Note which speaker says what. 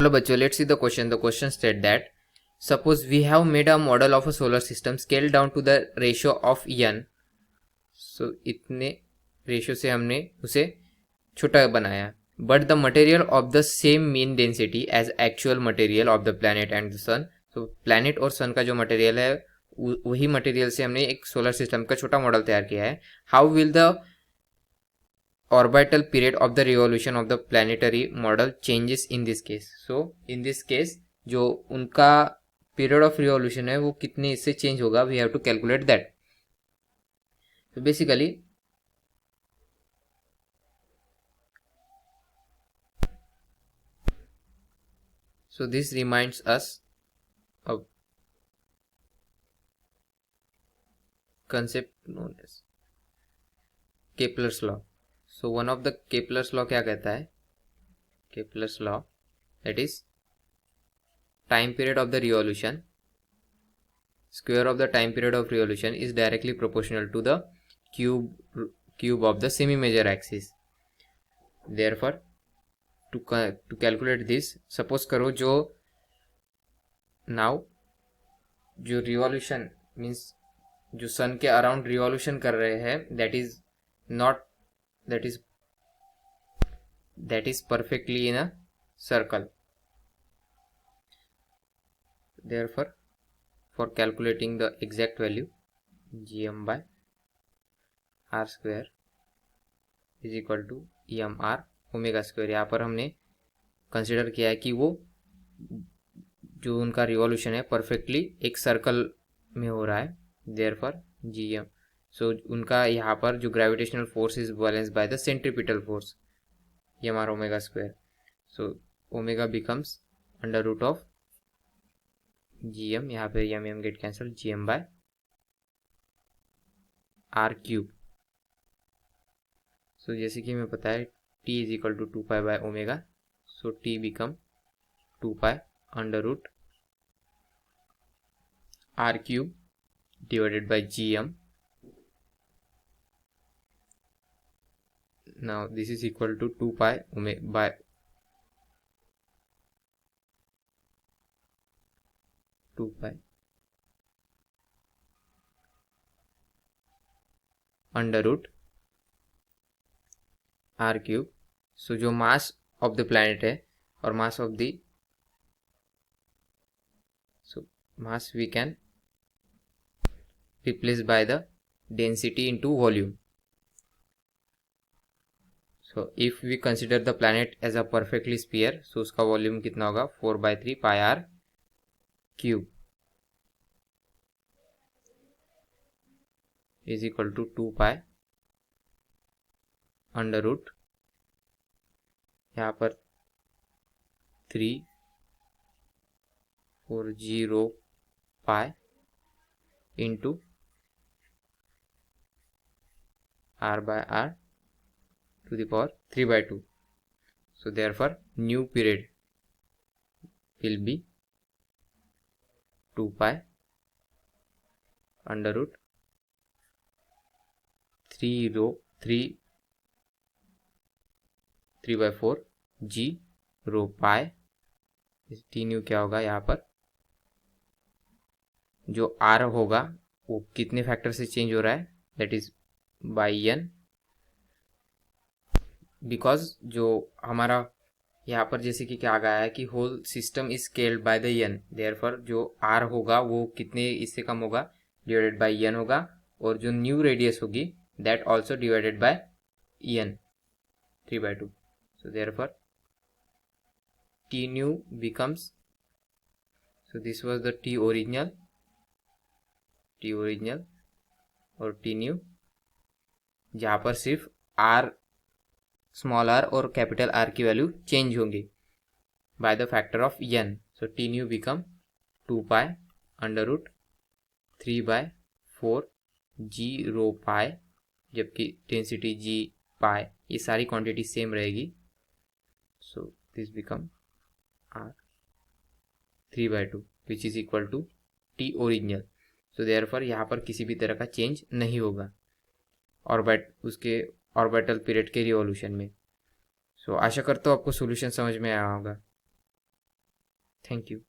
Speaker 1: चलो बच्चों, let's see the question. The question state that suppose we have made a model of a solar system scale down to the ratio of n. So इतने ratio से हमने उसे छोटा बनाया. But the material of the same mean density as actual material of the planet and the sun. So planet और sun का जो material है वही मटेरियल से हमने एक सोलर सिस्टम का छोटा मॉडल तैयार किया है. How will the orbital period of the revolution of the planetary model changes in this case. So in this case जो उनका period of revolution है वो कितने इससे change होगा, we have to calculate that. So basically so this reminds us of concept known as Kepler's law. So one of the Kepler's law क्या कहता है? Kepler's law, that is time period of the revolution, square of the time period of revolution is directly proportional to the cube of the semi major axis. Therefore to calculate this, suppose करो जो now जो revolution means जो सन के around revolution कर रहे हैं, that is perfectly in a circle. Therefore for calculating the exact value, gm by r square is equal to emr omega square. यहाँ पर हमने कंसिडर किया है कि वो जो उनका रिवॉल्यूशन है परफेक्टली एक सर्कल में हो रहा है. देयरफॉर जीएम, सो उनका यहाँ पर जो gravitational force is balance by the centripetal force M R omega square. So omega becomes under root of GM, यहाँ पे M get cancel, GM by R cube. So जैसे कि हमें पता है t is equal to 2 pi by omega, so t become 2 pi under root r cube divided by gm. Now this is equal to 2 pi omega by under root r cube. सो जो मास of the planet है और mass of the mass we can replace by the density into volume. So if we consider the planet as a perfectly sphere, so उसका volume कितना होगा, 4/3 pi R cube is equal to 2 pi under root, यहाँ पर 3/4 pi into r by r to the power 3/2. So therefore new period will be 2 pi under root 3/4 g rho pi. T new क्या होगा, यहाँ पर जो r होगा वो कितने फैक्टर से चेंज हो रहा है, that is by n, because जो हमारा यहाँ पर जैसे कि क्या गया है कि whole system is scaled by the n. Therefore जो r होगा वो कितने इससे कम होगा, डिवाइडेड बाय n होगा, और जो न्यू रेडियस होगी that also divided by n 3/2. So therefore t new becomes, so this was the t original और t new, जहाँ पर सिर्फ r स्मॉल r और कैपिटल R की वैल्यू चेंज होंगी by the factor of n. So t new become 2 pi under root 3/4 g rho pi, जबकि density g pi ये सारी क्वांटिटी सेम रहेगी. So this become r 3/2 which is equal to t original. So therefore यहाँ पर किसी भी तरह का चेंज नहीं होगा उसके ऑर्बिटल पीरियड के रिवॉल्यूशन में. सो आशा करता हूँ आपको सॉल्यूशन समझ में आया होगा. Thank you.